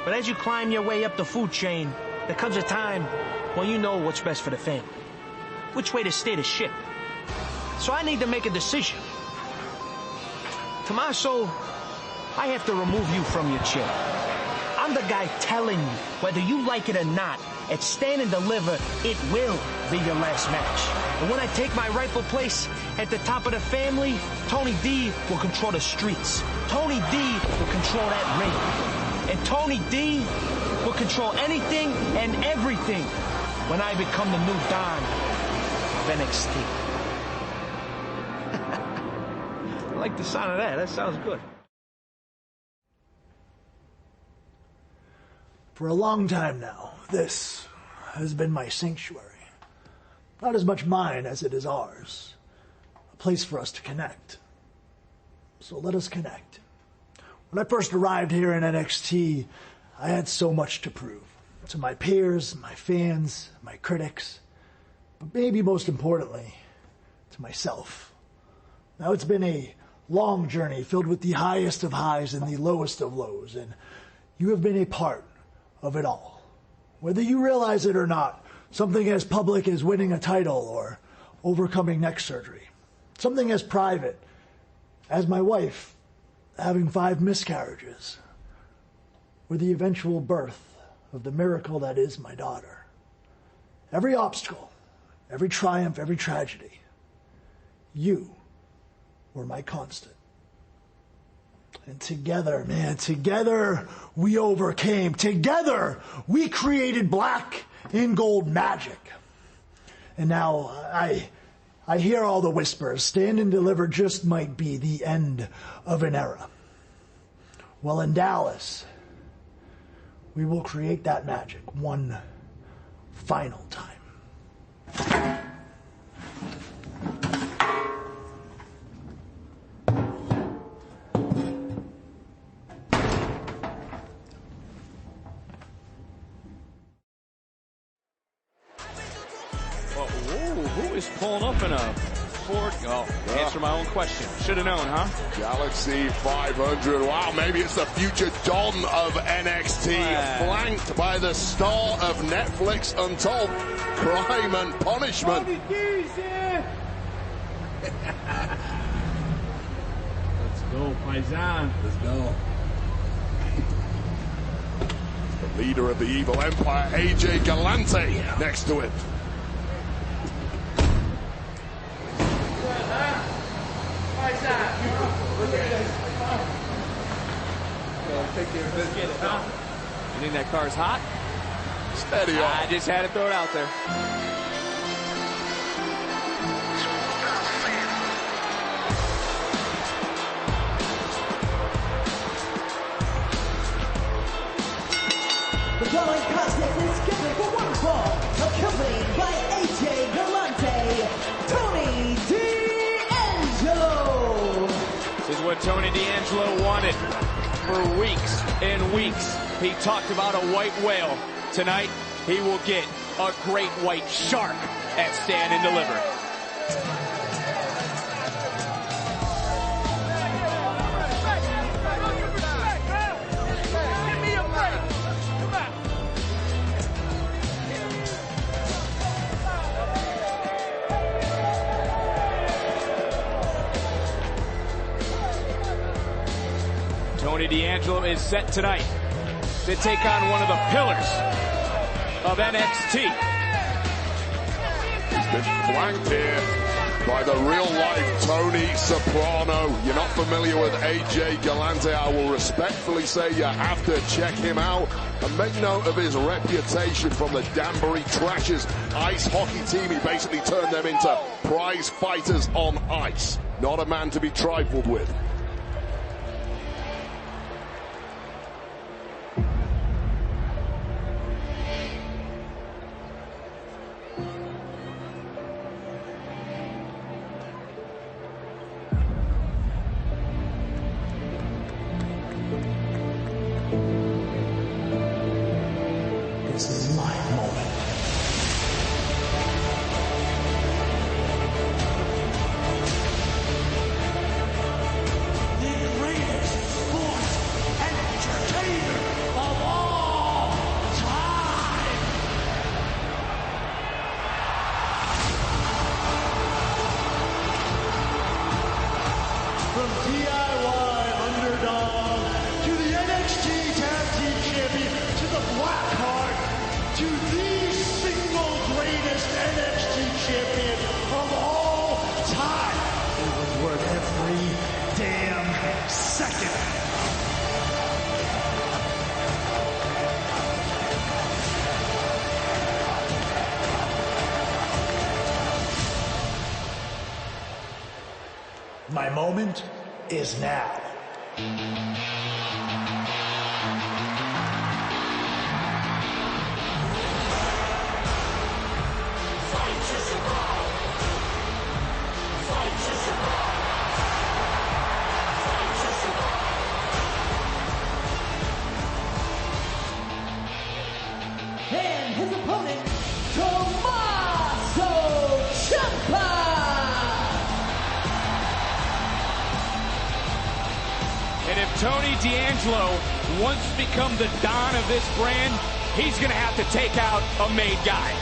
But as you climb your way up the food chain, there comes a time when you know what's best for the family, which way to steer the ship. So I need to make a decision. Tommaso, I have to remove you from your chair. I'm the guy telling you, whether you like it or not, at Stand and Deliver, it will be your last match. And when I take my rightful place at the top of the family, Tony D will control the streets. Tony D will control that ring. And Tony D will control anything and everything when I become the new Don of NXT. I like the sound of that. That sounds good. For a long time now, this has been my sanctuary. Not as much mine as it is ours. A place for us to connect. So let us connect. When I first arrived here in NXT, I had so much to prove. To my peers, my fans, my critics, but maybe most importantly, to myself. Now it's been a long journey filled with the highest of highs and the lowest of lows, and you have been a part of it all. Whether you realize it or not, something as public as winning a title or overcoming neck surgery. Something as private as my wife having 5 miscarriages, or the eventual birth of the miracle that is my daughter. Every obstacle, every triumph, every tragedy, you were my constant. And together, man, together we overcame. Together we created black and gold magic. And now I hear all the whispers. Stand and Deliver just might be the end of an era. Well, in Dallas, we will create that magic one final time. Who is pulling up in a Ford? Oh, answer my own question. Should have known, huh? Galaxy 500. Wow, maybe it's the future Don of NXT, flanked by the star of Netflix Untold, Crime and Punishment. Let's go, Paisan. Let's go. The leader of the Evil Empire, AJ Galante, next to him. You think that car's hot? Steady on. I just had to throw it out there. The following contest is scheduled for one fall, accompanied by AJ Galante, Tony D'Angelo. This is what Tony D'Angelo wanted for weeks and weeks. He talked about a white whale. Tonight, he will get a great white shark at Stand and Deliver. Tony D'Angelo is set tonight to take on one of the pillars of NXT. He's been flanked here by the real-life Tony Soprano. You're not familiar with AJ Galante, I will respectfully say you have to check him out and make note of his reputation from the Danbury Trashers ice hockey team. He basically turned them into prize fighters on ice. Not a man to be trifled with. This is my moment. My moment is now. And his opponent, Tommaso Ciampa. And if Tony D'Angelo wants to become the Don of this brand, he's going to have to take out a made guy.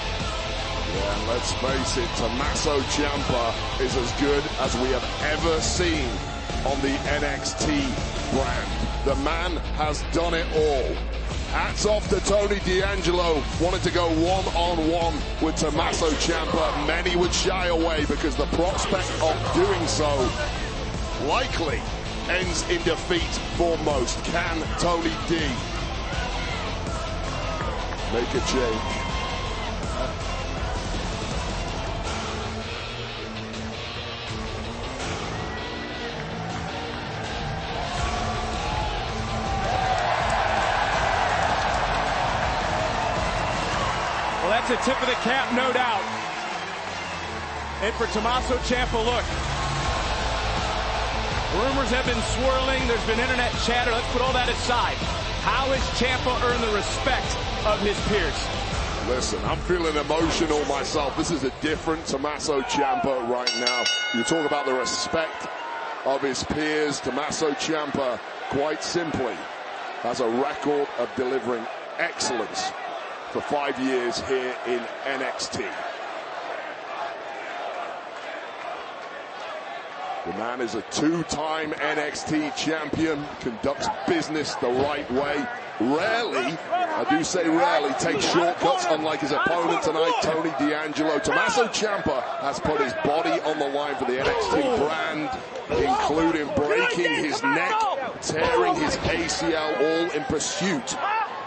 Yeah, and let's face it, Tommaso Ciampa is as good as we have ever seen on the NXT brand. The man has done it all. Hats off to Tony D'Angelo, wanted to go one-on-one with Tommaso Ciampa. Many would shy away because the prospect of doing so likely ends in defeat for most. Can Tony D make a change? Well, that's a tip of the cap, no doubt. And for Tommaso Ciampa, look. Rumors have been swirling. There's been internet chatter. Let's put all that aside. How has Ciampa earned the respect of his peers? Listen, I'm feeling emotional myself. This is a different Tommaso Ciampa right now. You talk about the respect of his peers. Tommaso Ciampa, quite simply, has a record of delivering excellence for 5 years here in NXT. The man is a two-time NXT champion, conducts business the right way. Rarely, I do say rarely, takes shortcuts, unlike his opponent tonight, Tony D'Angelo. Tommaso Ciampa has put his body on the line for the NXT brand, including breaking his neck, tearing his ACL, all in pursuit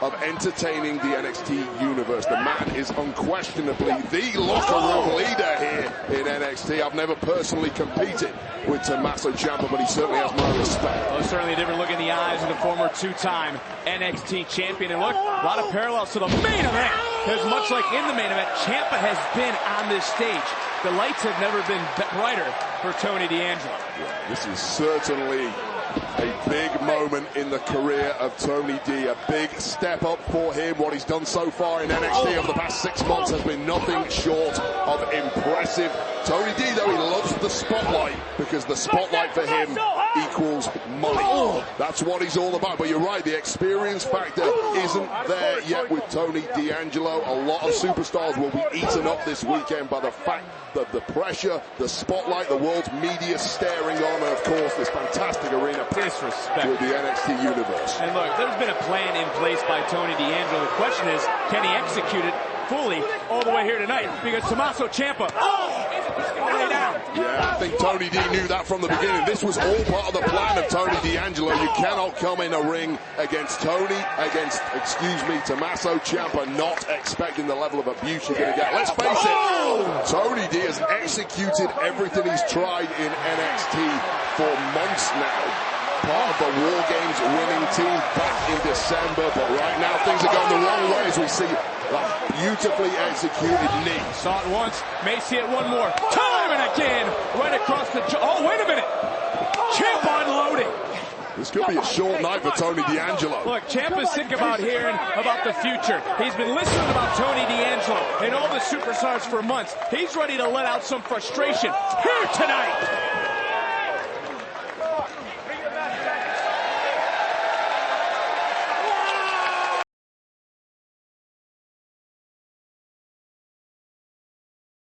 of entertaining the NXT universe. The man is unquestionably the locker room leader here in NXT. I've never personally competed with Tommaso Ciampa, but he certainly has my respect. Well, certainly a different look in the eyes of the former two-time NXT champion. And look, a lot of parallels to the main event. Because much like in the main event, Ciampa has been on this stage. The lights have never been brighter for Tony D'Angelo. Yeah, this is certainly a big moment in the career of Tony D. A big step up for him. What he's done so far in NXT over the past 6 months has been nothing short of impressive. Tony D, though, he loves the spotlight because the spotlight for him equals money. That's what he's all about. But you're right, the experience factor isn't there yet with Tony D'Angelo. A lot of superstars will be eaten up this weekend by the fact that the pressure, the spotlight, the world's media staring on, and of course this fantastic arena Disrespect with the NXT universe. And look, there's been a plan in place by Tony D'Angelo. The question is, can he execute it fully all the way here tonight? Because Tommaso Ciampa, he's going to lay down. Yeah, I think Tony D knew that from the beginning. This was all part of the plan of Tony D'Angelo. You cannot come in a ring against Tommaso Ciampa, not expecting the level of abuse you're going to get. Let's face it, Tony D has executed everything he's tried in NXT for months now. Part of the War Games winning team back in December, but right now things are going the wrong way as we see a beautifully executed knee. Saw it once, may see it one more time and again, right across the oh, wait a minute, Ciampa unloading. This could be a short night for Tony D'Angelo. Look, Ciampa's sick about hearing about the future. He's been listening about Tony D'Angelo and all the superstars for months. He's ready to let out some frustration here tonight.